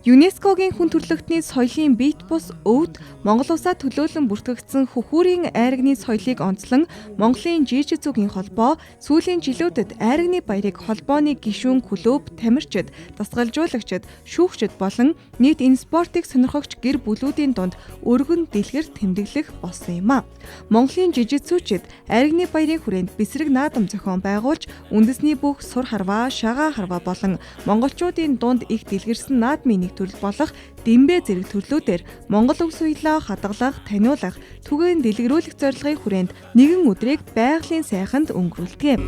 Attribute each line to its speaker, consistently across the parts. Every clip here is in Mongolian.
Speaker 1: ЮНЕСКОгийн хүн төрөлхтний соёлын бит бус өвд Монгол улсаа төлөөлөн бүртгэгдсэн хөхүүрийн айрагны соёлыг онцлон Монголын жижигзүгийн холбоо сүүлийн жилүүдэд айрагны баярыг холбооны гишүүн клуб, тамирчид, дасгалжуулагчид, шүүгчид болон нийт энэ спортыг сонирхогч гэр бүлүүдийн дунд өргөн дэлгэр тэмдэглэх болсон юм а. Монголын жижигзүүчид айрагны баярын хүрээнд бэсрэг наадам зохион байгуулж үндэсний бүх сур харваа, шагаа харваа болон монголчуудын дунд их дэлгэрсэн наадмын нэг төрөл болох Дэмбэ зэрэг төрлүүдээр Монгол өвс уялаа хадгалах, таниулах, түгээн дэлгэрүүлэх зорилгын хүрээнд нэгэн өдрийг байгалийн сайханд өнгөрүүлдэг юм.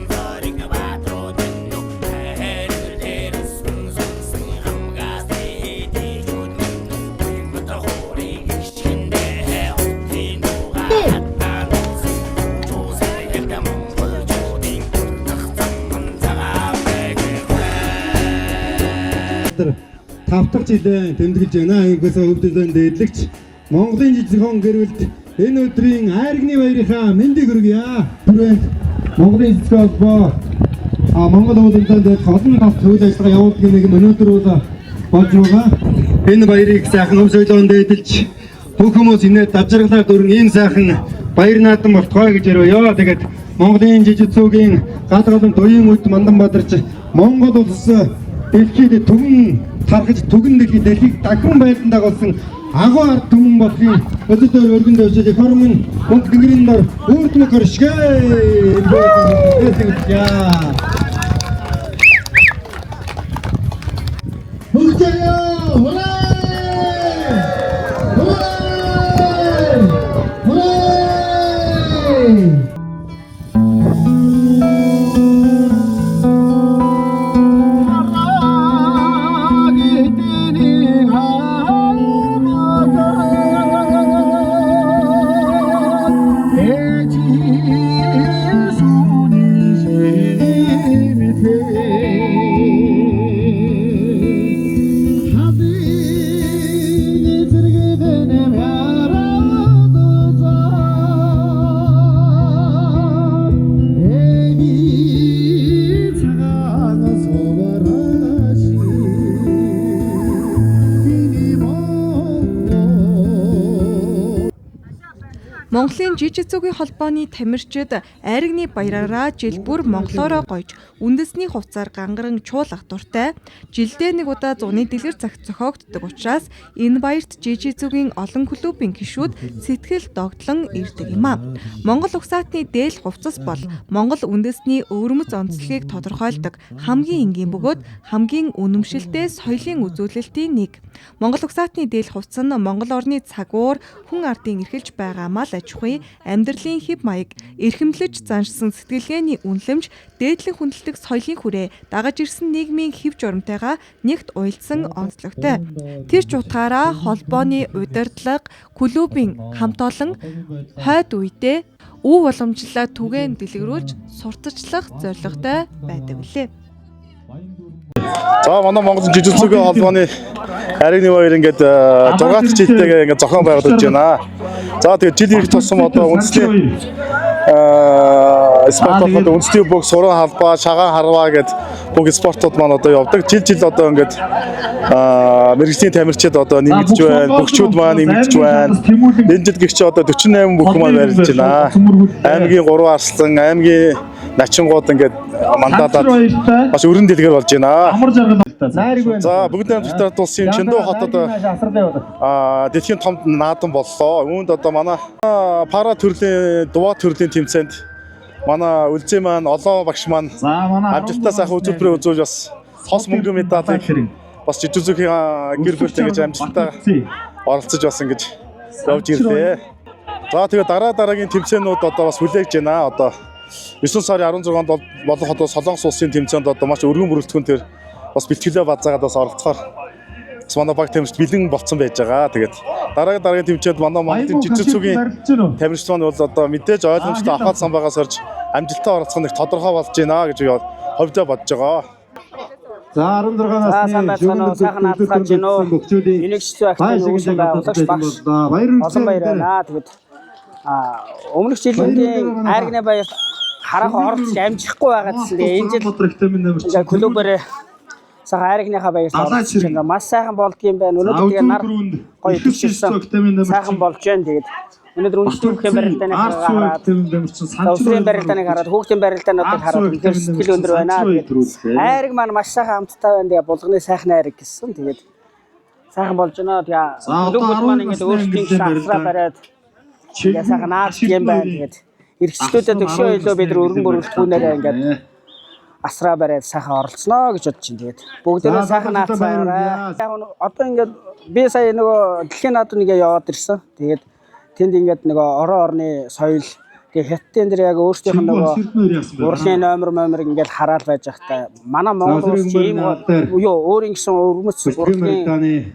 Speaker 2: Тавтах жилээ тэмдэглэж байна. Ингэсээ өвдөдөн дээдлэгч Монголын жижигхэн гэрэлд энэ өдрийн айрагны баярынхаа мэндийг хүргье. Түрээнд Монголын жижиг холбоо Монгол улсад олон тас үйл ажиллагаа явуулдаг нэг өнөөдөр бол болж байгаа. Энэ баярыг сайхан өв соёлоон дээдлж бүх хүмүүс инээд дажиргалаар дөрөн энэ сайхан баяр наадам болтгоо гэж ярив. Тэгээд Монголын жижигцүүгийн гадгалан дуян үед мандан бадарч Монгол улс дэлхийд түгэн тархаж түгэн дэлхийг дахин байлдан дагуулсан агуу ард түмэн болохын өдөртөө өргөн дэвшил формын гүнд гэрийн дор үрдмө көршгэ яа хурцая
Speaker 1: Монголын жижигзүгийн холбооны тамирчид айрагны баяраараа жил бүр монголоороо гойж үндэсний хувцаар гангаран чуулгах дуртай. Жилдээ нэг удаа зуны дэлгэр цагт зохиогддог учраас энэ баярт жижигзүгийн олон клубын гишүүд сэтгэл догтлон ирдэг юм а. Монгол угсаатны дээл хувцас бол Монгол үндэсний өвөрмөц онцлогийг тодорхойлдог хамгийн энгийн бөгөөд хамгийн үнэмшилтэй соёлын үзүүлэлтийн нэг. Монгол угсаатны дээл хувцас нь Монгол орны цагуур хүн ардын эрхэлж байгаамаа л ачхуй амьдралын хэв маяг эрхэмлэж заншсан сэтгэлгээний үнэлэмж дээдлэн хүндэлдэг соёлын хүрээ дагаж ирсэн нийгмийн хэв журамтайгаа нэгт уялдсан онцлогтой. Тэр ч утгаараа холбооны удирдлага клубын хамт олон хойд үедээ өв боломжлоо түгээн дэлгэрүүлж сурталчлах зорилготой байдаг билээ.
Speaker 3: За манай Монголын жижигцүүгийн холбооны айрагны баяр ингээд 6 дахь жилдээ ингээд зохион байгуулж байна. За тэгээд жил ирэх тусам одоо үндэсний спортууд үндэсний бүх суран халбаа, шагаан харваа гэдэг бүх спортууд маань одоо явдаг. Жил одоо ингээд мэргэжлийн тамирчид одоо нэмэгдэж байна, бөхчүүд маань нэмэгдэж байна. Энэ жил гихч одоо 48 бүх маань барьж байна. Аймгийн 3 арслан, аймгийн начингууд ингээд мандатаад бас өрн дэлгэр болж байна. За бүгд хамтдаа улсын Чиндүү хотод дэлхийн том наадам боллоо. Үүнд одоо манай пара төрлийн, дуваа төрлийн тэмцээнд манай үлзээ маань, олон багш маань амжилттай сайхан үзүүлбэрээ үзүүлж бас хос мөнгө медалийг бас жижигзүүгийн гэр бүлтэй гэж амжилттай оролцож бас ингэж явж ирлээ. За тэгээ дараагийн тэмцээнүүд одоо бас хүлээгж байна. Одоо 9 сарын 16-нд болох одоо Солонгос улсын тэмцээнд одоо маш өргөн бүрэлдэхүүн төр бас бэлтгэлээ базаагаад бас оролцохоор бас манай баг тамирчид бэлэн болцсон байж байгаа. Тэгээд дараагийн тэмцээнд манай Монголын жижигцүүгийн тамирчид маань бол одоо мэдээж ойлгомжтой ахаад самбаагаас орж амжилттай оролцох нь тодорхой болж байна гэж ховдоо бодож байгаа.
Speaker 2: За 16-наас
Speaker 4: сайхан хадгалж гинөө. Энийг хэцүү ахтын үүсгэн байгуулагч багш олон баяр байна. Тэгээд өмнөх жилийн айрагны баяр харах оролцож амжихгүй байгаа гэсэн. Тэгээ энэ жил клубээр Сайхан айрагныхаа баярт оролцож байна. Маш сайхан болдгийм байна. Өнөөдөр тэгээ нар гоё төвшөрсөн. Сайхан болж байна. Тэгээд өнөөдөр үндэсний бүхэн барилдааны хараад өсвөрийн барилдааныг хараад хүүхдийн барилдаануудыг хараад үнэхээр сэтгэл өндөр байна. Тэгээд айраг маань маш сайхан амттай байна. Тэгээ булганы сайхан айраг гэсэн. Тэгээд сайхан болж байна. Тэгээ бүгд маань ингээд өөрсдийн шаардлага бариад тэгээ сайхан наад юм байна. Тэгээд эрхчлүүдэд өшөө илүү бид өргөн бүрэлдэхүүнээр ингээд асраа бариад сайхан оролцсноо гэж бодож байна. Тэгээд бүгдээрээ сайхан наацаарай. Яг одоо ингээд би сая нөгөө дэлхийн наадад нэгэ яваад ирсэн. Тэгээд тэнд ингээд нөгөө орон орны соёл тэгээ хятадын дээр яг өөрсдийнх нь нөгөө урлагийн номер ингээд хараад байж байхдаа манай Монгол улс ийм юу өөрийн гэсэн өрмөц урлагийн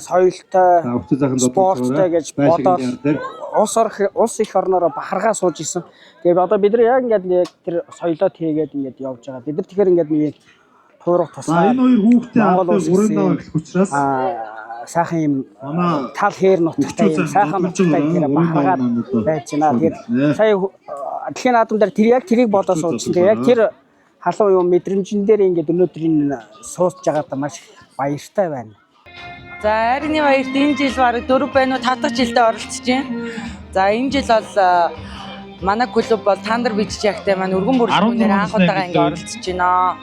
Speaker 4: соёлтой спорттой гэж бодоод улс их орноор бахаргаа сууж исэн. Тэгээд одоо бид нар яг ингээд тэр соёлоо тээгээд ингээд явж байгаа. Бид нар тэгэхээр ингээд нэг туурах тусаа.
Speaker 2: Энэ хоёр хүүхдээ аваад өрөөнд авах учраас
Speaker 4: сайхан юм тал хээр нутагтай юм сайхан нутагтай гэрэ бахаргаад байж байна. Тэгээд сая дэлхийн наадам дээр тэр яг тэрийг бодоод суудсан. Тэгээд яг тэр халуун юм мэдрэмжэн дээр ингээд өнөөдөр энэ суусж байгаадаа маш баяртай байна.
Speaker 5: За айрны баярт энэ жил бараг 4 байна уу 5 дахь жилдээ оролцож байна. За энэ жил бол манай клуб бол тандар бичиж ягтай маань өргөн бүрэлдэхүүнээр анх удаага ингээд оролцож байна.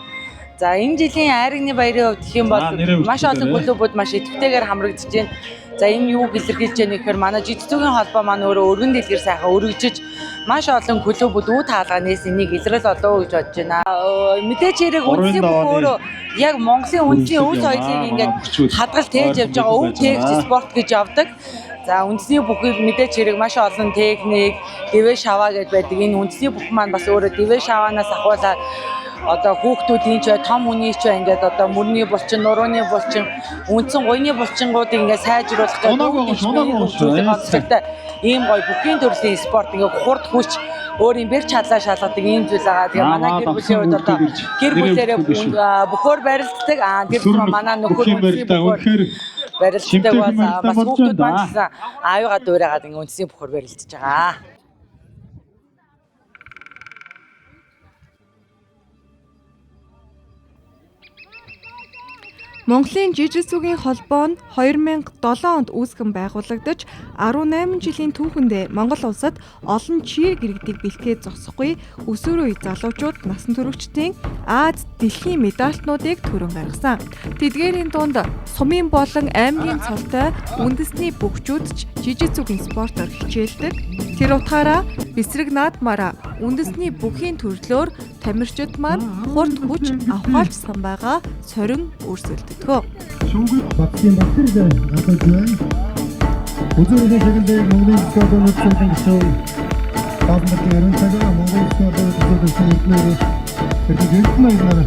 Speaker 5: За энэ жилийн айрны баярын хувьд гэх юм бол маш олон клубүүд маш идэвхтэйгээр хамрагдаж байна. За энэ юу илэрхийлж байна гэхээр манай жижигцүүгийн холбоо маань өөрөө өргөн дэлгэр сайхан өргөжж маш олон клубүүд үе таалганаас энийг илрэл олоо гэж бодож байна. Мэдээж хэрэг үндэсний бүх өөрөө яг Монголын үндэсний өв соёлыг ингээд хадгалж тээж явж байгаа өв тээгч спорт гэж явдаг. За үндэсний бүхэл мэдээж хэрэг маш олон техник, дэвэ шаваа гэж байдаг. Энэ үндэсний бүх маань бас өөрөө дэвэ шаваанаас ахуулаад одоо хүүхдүүдийн ч том хүний ч ингээд одоо мөрний булчин, нурууны булчин, үндсэн гуйны булчингуудыг ингээд сайжруулах гэдэг ийм гоё бүхний төрлийн спорт ингээд хурд хүч өөрийн бэр чадлаа шалгадаг ийм зүйл байгаа. Тэгээ манай гэр бүлийн хувьд одоо гэр бүлээрээ бөхөр барилддаг. Тэр манай нөхөр үндэсний бөхөр барилддаг бас хүүхдүүд маань аавыгаа дуурайгаад ингээд үндэсний бөхөр барилдаж байгаа.
Speaker 1: Монголын жижигцүүгийн холбоо нь 2007 онд үүсгэн байгуулагдаж 18 жилийн түүхэндээ Монгол улсад олон чир гэрэгдийг бэлтгээд зогсохгүй өсвөр үе залуучууд насан туршидтын Аз дэлхийн медальтнуудыг түрэн гаргасан. Тэдгээрийн дунд сумын болон аймгийн цолтой үндэсний бөхчүүд ч жижигцүүгийн спортоор хичээлдэг. Тэр утгаараа бэсрэг наадмаараа үндэсний бүхийн төрлөөр тамирчид маань хурд хүч авахалжсан байгаа сорин өрсөлдөг.
Speaker 2: Шүүгүүд багтын багтэр гадаад байна. Үзүүрийн шагналыг Монголын спортын өсөлтийн гишүүн Баазмарын ариун цагаа Монголын спортын өсөлтийн эднэр эрдэнэт маягаар.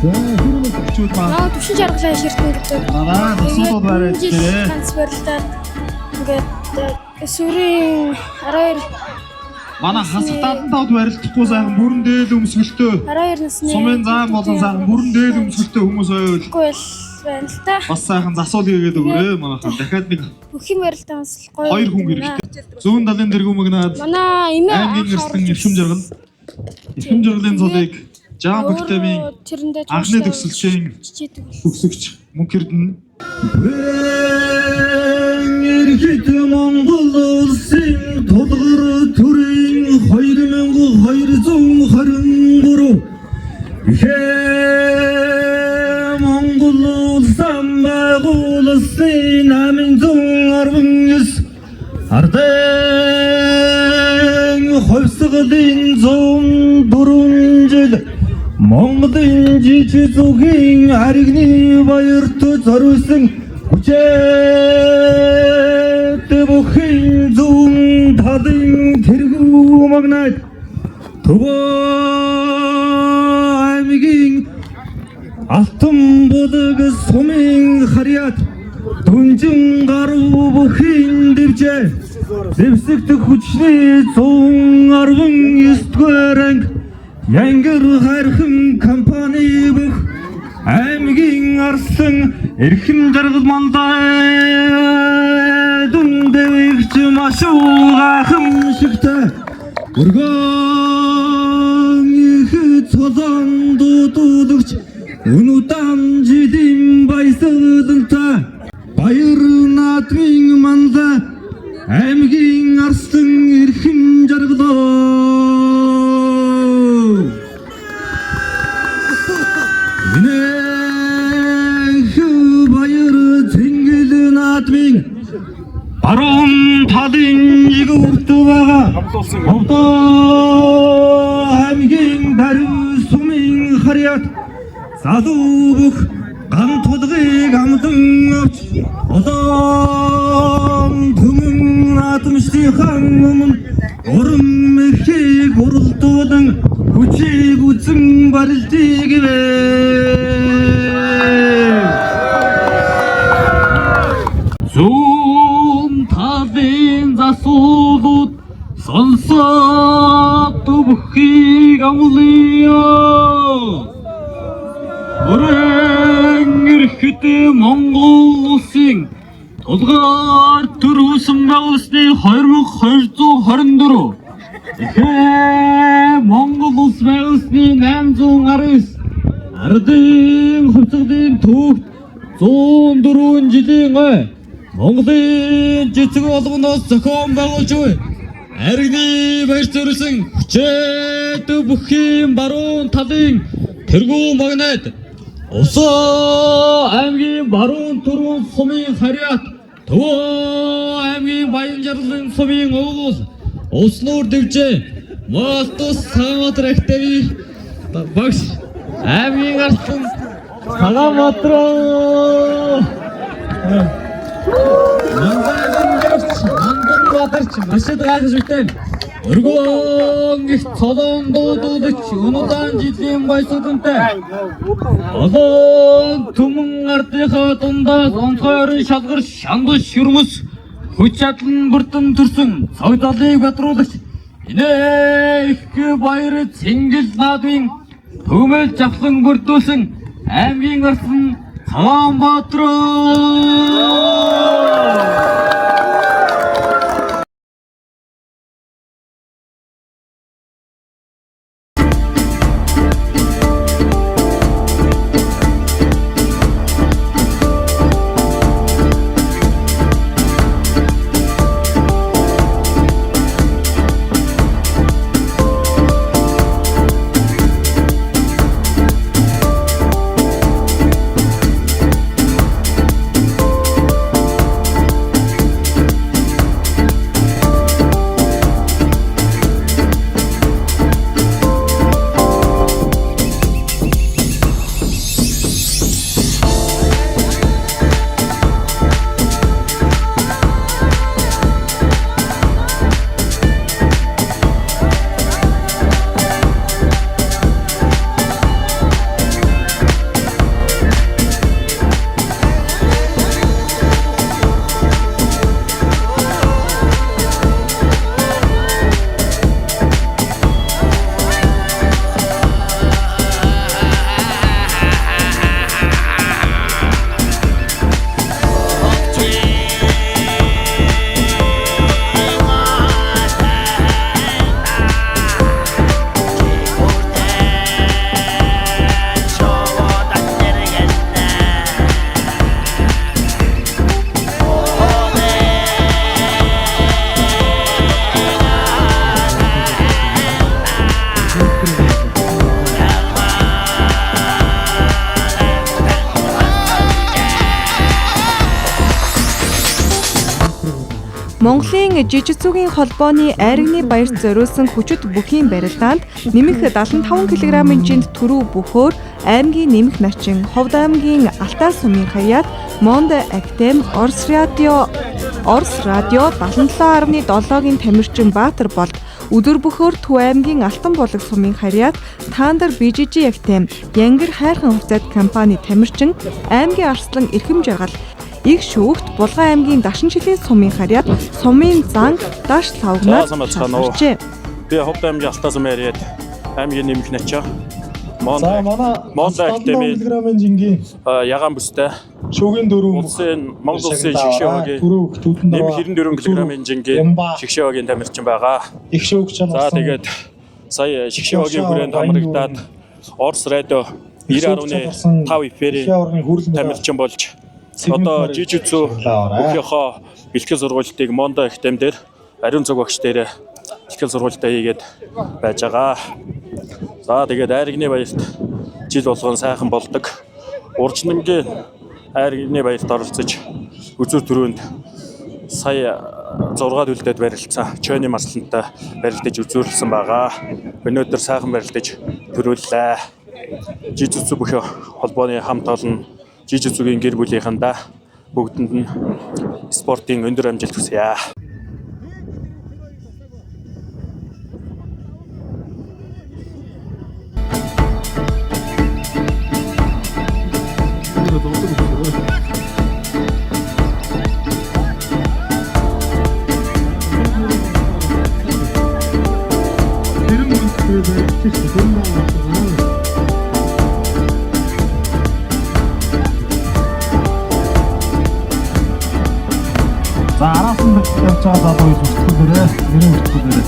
Speaker 2: За хэрэг өчүүд маа.
Speaker 6: Төвшин жаргалаа ширтэн гэдэг.
Speaker 2: Асуудал барайд дээ.
Speaker 6: Трансферлдаад ингээд өсвөрийн 12
Speaker 2: манай хасалтаатанд барилдахгүй сайхан бүрэн дээл өмсгөлтөө
Speaker 6: 12 насны
Speaker 2: сумын зам болон сайхан бүрэн дээл өмсгөлтөө хүмүүс байвал
Speaker 6: байна л та.
Speaker 2: бас сайхан засуул хийгээд өгөөрэй манайхан дахиад нэг
Speaker 6: Бүхийн барилдаа бас гоё.
Speaker 2: 2 хүн хэрэгтэй. Зүүн талын дэргүүм мэгнаад
Speaker 6: Манай эмээ
Speaker 2: аймгийн нэрсэн эрхэм жаргал. Эрхэм жаргалын цолыг Жан Бактамын анхны төгсөлчийн төгсөгч Мөнх Эрдэнэ Эрхэт Монгол улсын тулгар төрийн 2223 Монгол улсын байгуулсан 819 ардын хувьсгалын 104 жил Монголын жижиг зүгийн аригны баярт зориулсан хүчит бүхэн зүүн талын тэргүү магнайд Төвөө аймгийн алтан булаг сумын харьяат дүнжин гаруу бүхэн дэвжээ зэвсэгт хүчний 119-р анги Янгэр хайрхан компани бүх аймгийн арслан эрхэм жаргал мандаа дүндэгч маш гайхамшигтай өргөн их цол Озон дуудуулагч өнөдөн жилийн баясгалантай баяр наадмын мандаа аймгийн арслан эрхэм жаргалаа. Инэх баяр цэнгэл наадмын баруун талын нэг үрт байгаа. Аймгийн баруун сумын харьяат залуу бүх ган тулгыг амдан авч одон түмэн наадмчдынхан өмнө урам мэхийг уралдуулан хүчийг үзэн барилдыг вэ. Зүүн талын засуулууд сонсоод бүхийг амлая. Өрөн эрхэт Монгол улсын тулгаар төрүүлсэн байгуулсны 2224 эхээ Монгол улс байгуулсны 819 ардын хувьцаглалын төвт 104 жилийн ой Монголын жижиг болгоноос зохион байгуулж буй аригны баяр зориулсан хүчтэй бүхийн баруун талын тэргүүн магнайд Усоо аймгийн баруун түрүүн сумын харьяат Төвөө аймгийн баян жарлын сумын өвгөл Уснуур дэвжээ Малтус Саамбатар актави багш аймгийн арслан Саамбатар Манган батарч машид гайхаж үтэн өргөн их цолон дуудуулагч өнөдөн жилийн баясгалантай олон түмэн ардынхаа дундаас онцгойрон шалгар шандус шүрмөс хүч чадлан бүрдэн төрсөн цогцолыг бадруулагч инэх баяр цэнгэл наадмын төмөл завлан бүрдүүлсэн аймгийн арслан Саамбатар.
Speaker 1: Монголын жижиг зүгийн холбооны айрагны баярт зориулсан хүчит бүхийн барилдаанд нэмэх 75 кг-ын жинд төрүү бөхөөр аймгийн нэмэх начин, Ховд аймгийн Алтай сумын харьяат, Монде Актем, Орос радио 77.7-гийн тамирчин Баатар болд өдөр бөхөөр Төв аймгийн Алтан булаг сумын харьяат, Таандар BJJ Актем, Янгир хайрхан хувьцаат компани тамирчин, аймгийн арслан эрхэм жаргал их шүүхт Булган аймгийн Дашиншилийн сумын харьяат, сумын зан Даш лавгнаас салгарчээ.
Speaker 7: Би Ховд аймгийн Алтай сумын харьяат аймгийн нэмэх начаа. Монде Актемийн ягаан бүстэй
Speaker 2: шүүгийн дөрөв
Speaker 7: улсын Монгол улсын шигшээгийн нэмэх 94 кг-ын жингийн шигшээгийн тамирчин байгаа.
Speaker 2: их шүүгч
Speaker 7: За тэгээд сая шигшээгийн хүрээнд хамрагдаад Орос радио 90.5 FM-ийн тамирчин болж одоо жижигцүү бүхийнхөө бэлтгэл сургалтыг Мондо Актем дээр ариун цог багш дээр бэлтгэл сургалтаа хийгээд байж байгаа. За тэгээд Айрагны баярт жил болгон сайхан болдог. Уржнамгийн Айрагны баярт оролцож үзүүр төрөнд сая 6 төлөвлөлтөд барилцсан Чойны марслантай барилдаж үзүүлсэн байгаа. Өнөөдөр сайхан барилдаж төрүүллээ. Жижигцүү бүхэн холбооны хамт олон жижигцүүгийн гэр бүлийнхэндээ бүгдэнд нь спортын өндөр амжилт хүсье.
Speaker 2: За араас нь явж байгаа залуу бүсгүүлээрээ нэрийн бүсгүүлээрээ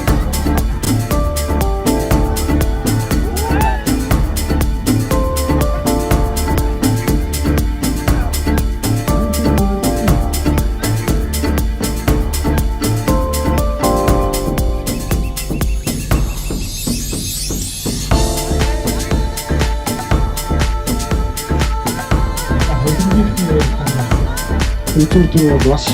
Speaker 2: YouTube бол бас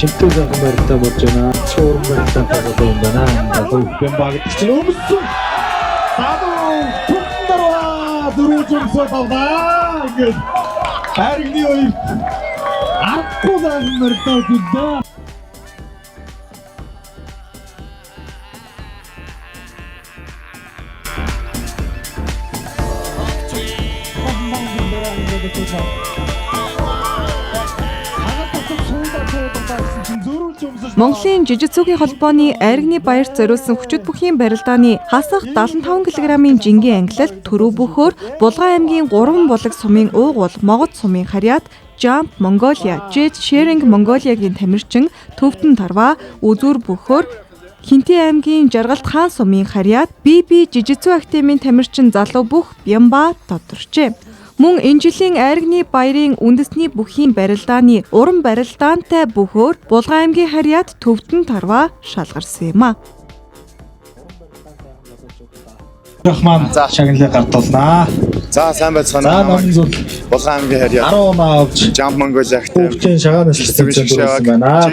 Speaker 2: шимтэй сайхан барилтаа болж байна. Цуурын барилтаа tagaдаг юм байна. Залуу хэм багт чинь өмсөн. Садуу тутмараа дөрөвжмсөө тавдаа. Ингээд Айрагны хоёрт аргагүй сайхан барилтаа үзүүлээ.
Speaker 1: Монголын жижигцүүгийн холбооны Айрагны баярт зориулсан хүчит бүхийн барилдааны хасах 75 кг-ийн жингийн ангилалт Төрөө бөхөөр Булган аймгийн 3 булаг сумын уугуул Могод сумын харьяат Jump Mongolia, Jet Sharing Mongolia-гийн тамирчин Төвдөн Тарва, Үзүүр бөхөөр Хинтээ аймгийн Жаргалт хаан сумын харьяат BB жижигцүү актемийн тамирчин залуу бүх Бямба тодорчээ. Мөн энэ жилийн Айрагны баярын үндэсний бүхийн барилдааны уран барилдаантай бөхөөр Булган аймгийн харьяат Төвдөн Тарва шалгарсан юм а.
Speaker 2: Рахман шагналыг гартуулнаа.
Speaker 3: За сайн байцгаана. Булган аймгийн харьяат
Speaker 2: 10 оноо авч
Speaker 3: Jump Mongolia Актем
Speaker 2: хүүхдийн шагаанаас төлөвлөсөн байна.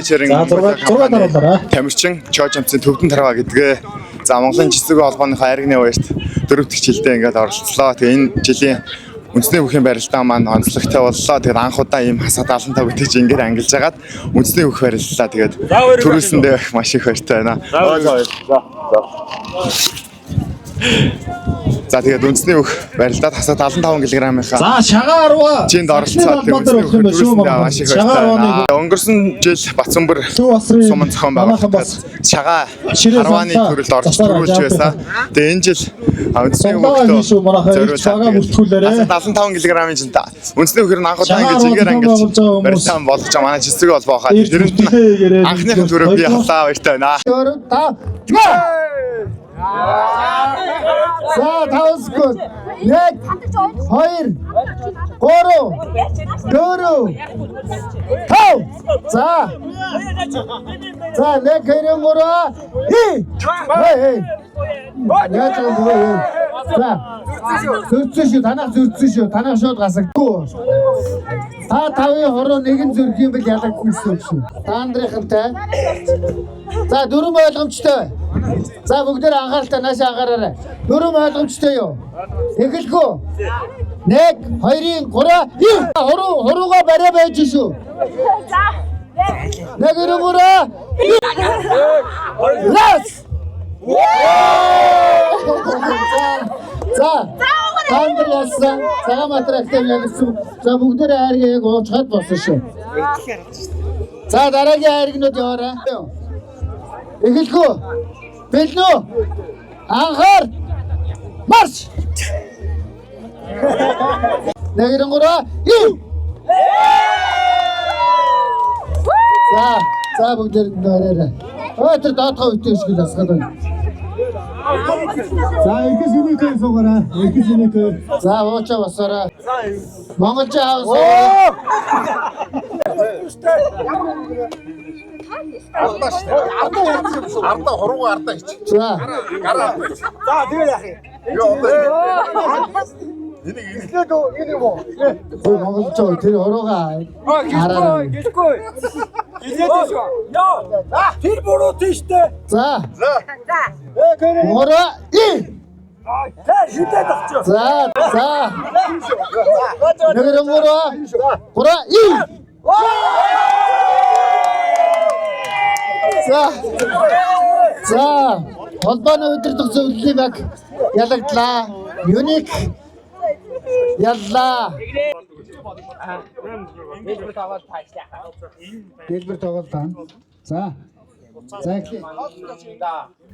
Speaker 3: Тамирчин Чойжамцын Төвдөн Тарва гэдгээ. За Монголын жижигцүүгийн холбооныхоо Айрагны баярт 4 дахь жилдээ ингээд оролцлоо. Тэгээ энэ жилийн үндэсний бүхийн барилдаа маань онцлогтой боллоо. Тэгээд анх удаа ийм хасаад 75 гэдэг жингээр ангилж агаад үндэсний бүх бариллаа. Тэгээд төрүүлсэндээ маш их баяртай байна. За тэгээд үндэсний бүх барилдаад хасаад 75 кг-ийнхаа.
Speaker 2: За шагаа 10.
Speaker 3: Жинд оролцоод төрүүлсэндээ маш их баяртай. Өнгөрсөн жил Бацанбөр сумын зохион байгуулалт шагаа харвааны төрөлд орж төрүүлж байсан. Тэгээ энэ жил үндэсний бүхтэй
Speaker 2: шагаа бүртгүүлээрээ
Speaker 3: 75 кг-ийн жинт үндэсний бүхэр анх удаа ингэж жингээр ангилж барилдаан болгож байгаа манай жижиг холбоо хаа. Тэрнт анхны төрөө би хавлаа баяртай байна.
Speaker 2: За тавсгүй. 1 2 3 4 5. За нэг хэрэг мөрөө. Яаж юм бэ? За. Зүрцэн шүү. Танах зүрцэн шүү. Танах шууд гасагдгүй. Та тавын хороо нэгэн зүрх юм бэл ялагдсан шүү. Та нарынхантай. За дөрөв ойлгомжтой. За бүгдээр анхааралтай наашаа анхаараарай. Дөрөв ойлгомжтой юу? Эхэлхүү. 1 2 3 хоруугаа барай байж шүү. За. Нэг өрөөрөө. Лас. За. Тандэр яасан. Цагаан матрактем ялсан. За бүгдээр хайргаа яг уучгаад болсон шүү. За дараагийн хайргнууд яваарай. Эхэлхүү. Бэлнүү. Анхаар. Марш. Нэгэрнгураа. За бүгдээр нөрөөрэй. Тэр доотгоо үтээ шиг асгаад байна. За ихс юникээр суугаараа. Ихс юникээр.
Speaker 8: За уучаа басаараа. Монголчууд хаус.
Speaker 3: Ардаа хуруугаа ардаа хич.
Speaker 8: За.
Speaker 3: За тэгээ яах юм?
Speaker 8: Монголчууд тэр уруугаа хараа.
Speaker 4: Тэр буруу тийштэй.
Speaker 8: За.
Speaker 3: За.
Speaker 8: Ураа и.
Speaker 4: Хитээд авчих.
Speaker 8: За. За. Нэгэр ураа. Ураа и. За. За. Холбооны удирдах зөвлөлийг яг ялагдлаа. Юник яллаа. Дэлбэр тоглолт тань. За. За эхлэе.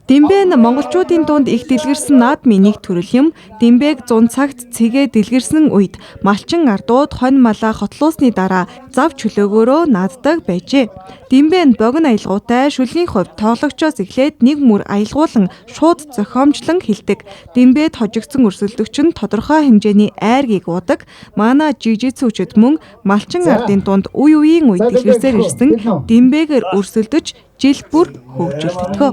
Speaker 1: Дэмбэн монголчуудын дунд их дэлгэрсэн наадмын нэг төрөл юм. Дэмбэг 100 цагт цэгээ дэлгэрсэн үед малчин ардууд хонь малаа хотлуусны дараа зав чөлөөгөөрөө нааддаг байжээ. Дэмбэн богино аялгаутай шүлгийн хувьд тоглогчоос эхлээд нэг мөр аялгуулан шууд зохиомжлон хилдэг. Дэмбэд хожигдсон өрсөлдөгч нь тодорхой хэмжээний айргийг уудаг. Манай жижигцүүчид мөн малчин ардын дунд үе үеийн үед дэлгэрсээр ирсэн дэмбэгээр өрсөлдөж жил бүр хөгжилтдгөө.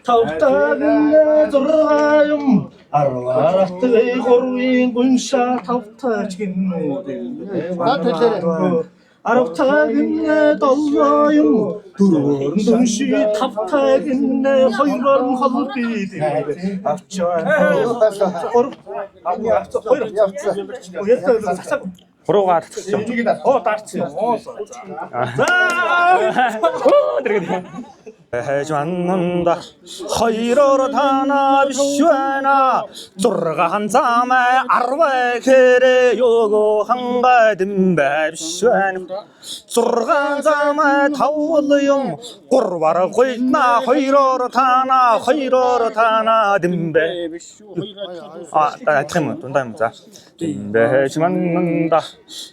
Speaker 9: тавтагын зургаюм арваратгы горвын гүнша тавтаж гинүүдээ аравтагын доллоём дөрвөн дүнши тавтагын хоёроор нь хол бид авчаа
Speaker 4: Хуруугаар татчихсан.
Speaker 9: дарцсан.
Speaker 7: Хэж маннда хоёроор танаа биш байна. 6 замаа 10 хэрэг ёго хангадэн биш байна. 6 замаа 5 юм 3-аар гуйна хоёроор танаа дэмбэ биш үү. Таах юм дундаа юм за. Дэмбэ хэж маннда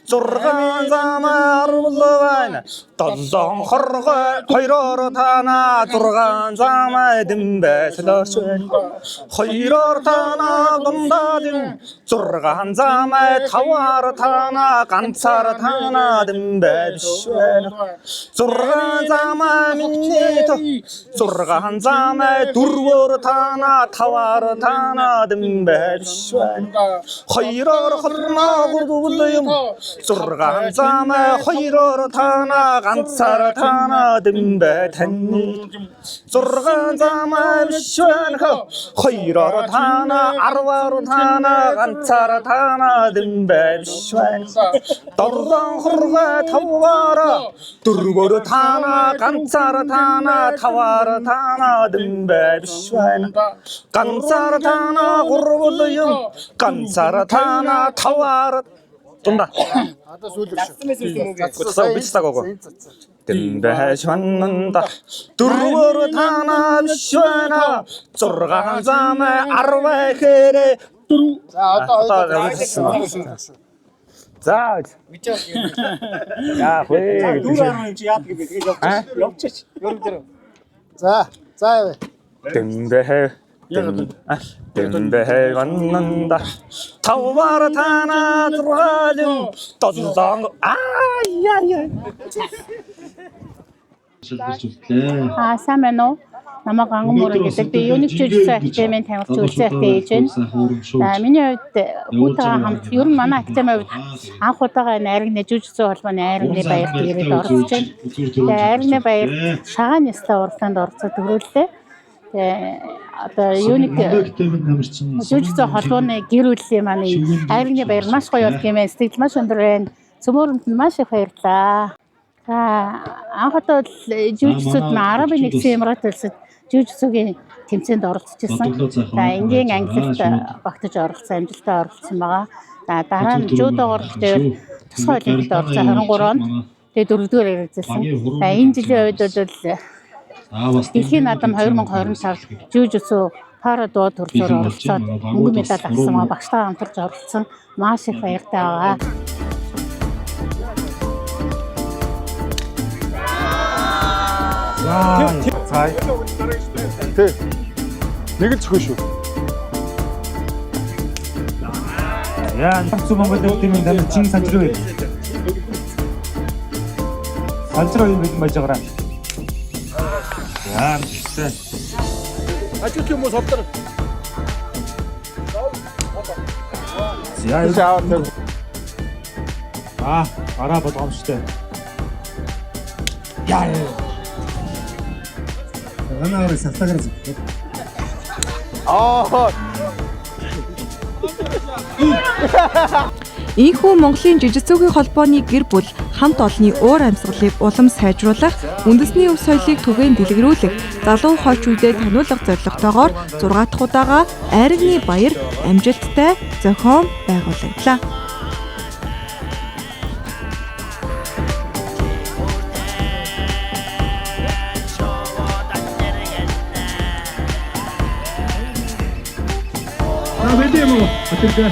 Speaker 7: 6 замаа 10 байна. 7 хоргой хоёроор танаа 6 замаа дэмбэ солиоч хоёроор танаа дундаа 6 замаа 5-аар танаа ганцаар танаа дэмбэ биш байна 6 замаа минь 6 замаа 4-өөр танаа 5-аар танаа дэмбэ биш байна хоёроор хорноо гурвал юм 6 замаа 2-өөр танаа ганцаар танаа дэмбэ тань 6 замаа биш байна 2-өөр танаа 10-аар танаа ганцаар танаа дэмбэ биш байна 7 хоргой 5-аар 4-өөр танаа ганцаар танаа 5-аар танаа дэмбэ биш байна ганцаар танаа 3 юм ганцаар танаа 5-аар дундаа
Speaker 8: Одоо сүүлэр шүү.
Speaker 7: Гүцээ бичсагаагүй. Дэмбэ шваннанда 4-өөр танаа биш байна 6 замаа 10 хэрэг 4.
Speaker 8: За одоо
Speaker 7: За. Яа хөө.
Speaker 9: Дүүрэн чи яадаг юм бэ? Тэгээд явчих. Yorg дээр.
Speaker 8: За яа.
Speaker 7: Дэмбэ ганнанда 5-аар танаа 6 7 яа.
Speaker 10: Сайн байна уу? Намайг Ангамуур гэдэг. Би юуник жүжигчсэн академийн тамирч үлцээтэй хийж байна. За миний хувьд хүүтэйгээ хамт ер нь манай академийн хувьд анх удаага найрагны жүжигчсэн холбооны найрагны баярт ирээд оролцож байна. Тэгээ найрагны баяр шагаан ястай уралдаанд оролцоод төгрөллөө. Тэгээ одоо юуник жүжигчсэн холбооны гэр бүлийн манай найрагны баяр маш гоё болт юм байна. Сэтгэл маш өндөр байна. Цөмөөрөнд нь маш их баярлалаа. За анх удаа жүжигчсүүд Арабын нэгдсэн Эмират улсад жүжигчсөгийн тэмцээнд оролцож ирсэн. За энгийн англид багтаж оролцсон, амжилттай оролцсон байгаа. За дараа нь жудогоор гэхдээ тусгай олимпиад оролцсон 23 онд. Тэгээ 4-р ирээдсэн. За энэ жилийн үед бол дэлхийн наадам 2020 сард жүжигчсөө пара дуу төрлөөр оролцоод мөнгө медаль авсан байгаа. Багштай хамтарч оролцсон. Маш их баяртай байгаа.
Speaker 3: Цай. Нэг л зөвхөн шүү.
Speaker 9: Яа, нэгц Монгол тийм юм чин санжруу. Санжруу юм бэлэн байж байгаараа. Яа, гэсэн.
Speaker 3: Ажил юм уу совтор.
Speaker 9: Яа, араа болгоомжтой. Яа.
Speaker 2: Анаараа салтагаар зүг.
Speaker 1: Ийхүү Монголын жижигцөөхөн холбооны гэр бүл хамт олонний уур амьсгалыг улам сайжруулах, үндэсний өв соёлыг түгээн дэлгэрүүлэх, залуу хойч үедээ таниулах зорилготойгоор 6 дахь удаага Айрагны баяр амжилттай зохион байгуулаглаа.
Speaker 2: Мэдээм үү? Өтөрдөө.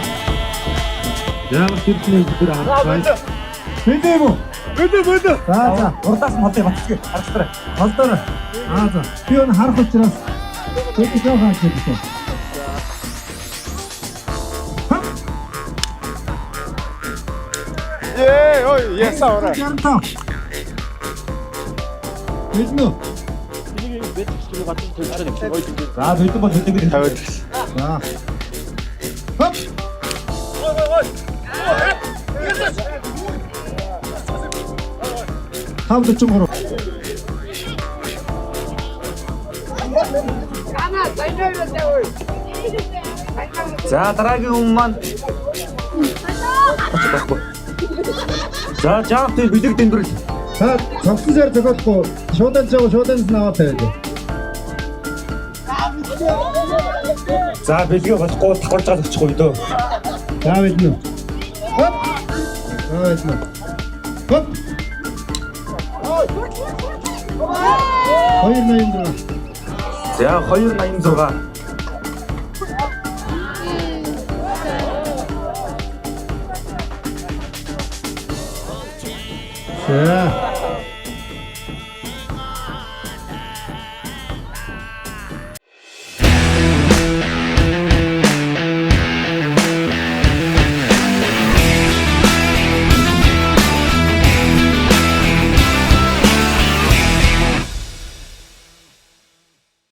Speaker 2: Яагаад тэрний өдөр харагдсан? Мэдээм үү? Мэдээ. За.
Speaker 9: Урдаас нь хотыг батцгээ. Харагдаарай.
Speaker 2: Холдороо. За. Би өнө харах учраас тэтгэж байгаа юм шиг.
Speaker 3: Ой, ясаа.
Speaker 2: Ярантаа. Мэднэ.
Speaker 9: За, бид бол хэдийгээр тавиад.
Speaker 2: За. Хоп. Хавд чумгор.
Speaker 9: За, дараагийн хүн маань. За, жаав тэр бэлэг дэндүрэл.
Speaker 2: За, цогцсоор зохиолохгүй. Шуудан наваад тавиад.
Speaker 9: За, бэлгээ болохгүй давхарж гал очихгүй дөө.
Speaker 2: За, мэднэ. Хоп. Мэднэ. Хоп. 286.
Speaker 9: За, 286.
Speaker 2: За.